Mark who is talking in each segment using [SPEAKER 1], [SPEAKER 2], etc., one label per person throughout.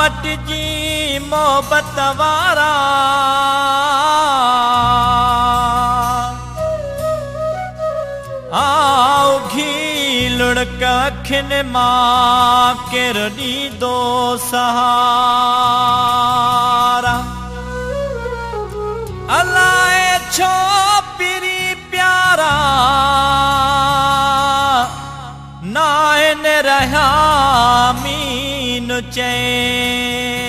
[SPEAKER 1] मटिजी मोहबत वारा आओ घी लुढ़क अखियुनि मां केरु ॾींदो सहारा अलाए छो पिरी प्यारा नाइन रहा मीन चैं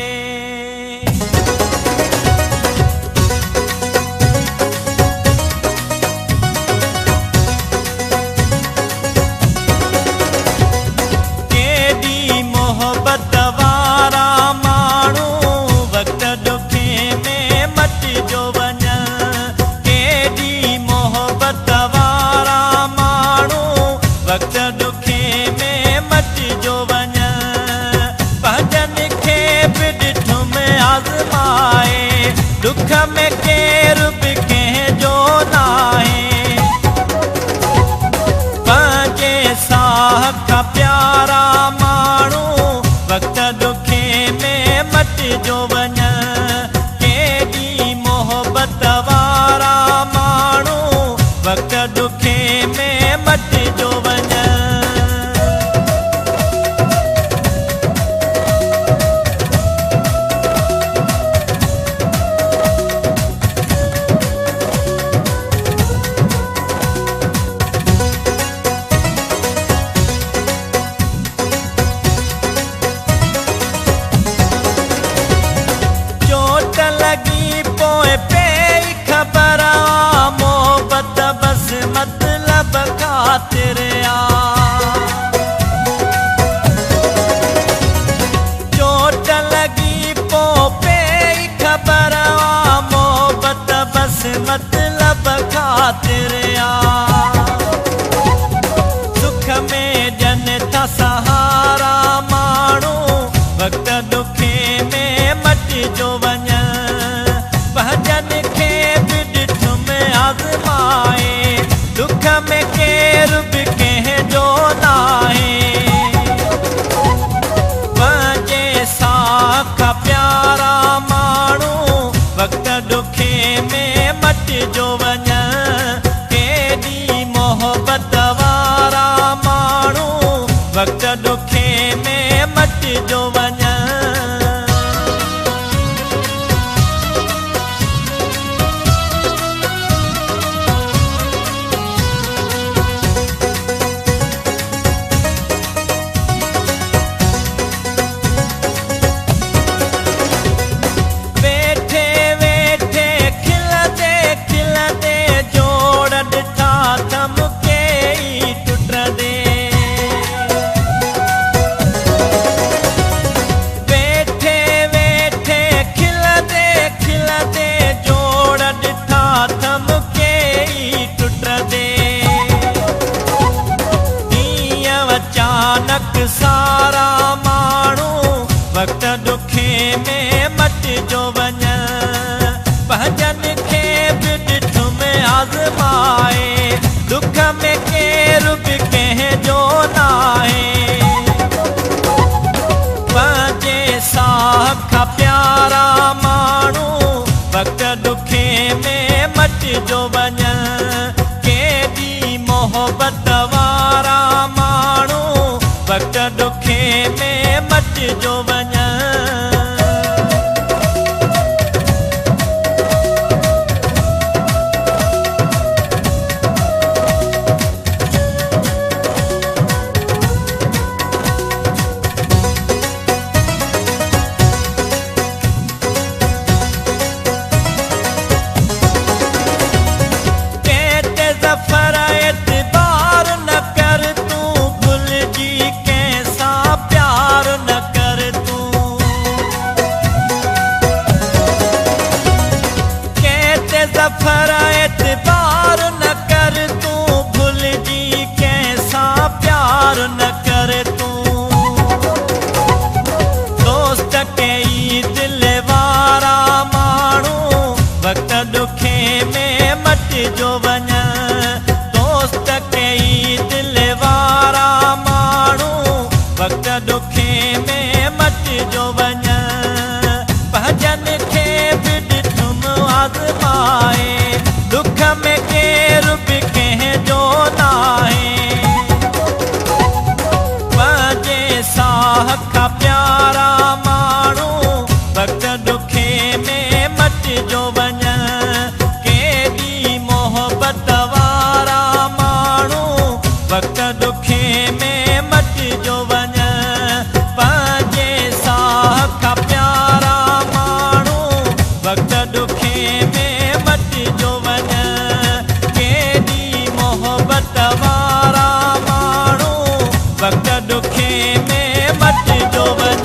[SPEAKER 1] दुख में केरु बि कंहिंजो नाहे पंहिंजे साह खां प्यारा माण्हू वक़्त ॾुखे में मटिजो वञ केॾी मोहबत वारा माण्हू वक़्त ॾुखे में मटिजो वञ चोट लगी पो पे खबर मोहब्बत बस मतलब खातिर सुख में जन था सहारा माण्हू वक़्त ॾुखे में मटिजो वञ भॼन खे बि ॾिठुम आज़माए दुख में केरु बि कंहिंजो नाहे पंहिंजे साह खां प्यारा माण्हू वक़्त ॾुखे में मटिजो वञ केॾी मोहबत वारा माण्हू वक़्त ॾुखे में मटिजो वञ सारा माण्हू वक़्त ॾुखे में मटिजो वञ भॼन खे बि ॾिठुम आज़माए दुख में केरु बि कंहिंजो नाहे पंहिंजे साह खां प्यारा माण्हू वक़्त ॾुखे में मटिजो वञ केॾी मोहबत वारा माण्हू वक़्त ॾुखे में मटिजो वञ कहते ज़फ़र एतबार न कर तूं भुलिजी कैसा प्यार न कर तूं कहते ज़फ़र एतबार न कर तूं भुलिजी कैसा प्यार न कर तूं दोस्त कई दिल वारा माण्हू वक़्त ॾुखे में मटिजो वञ दोस्त कई दिल वारा माण्हू वक़्त ॾुखे में मटिजो वञ वक़्त ॾुखे में मटिजो वञ।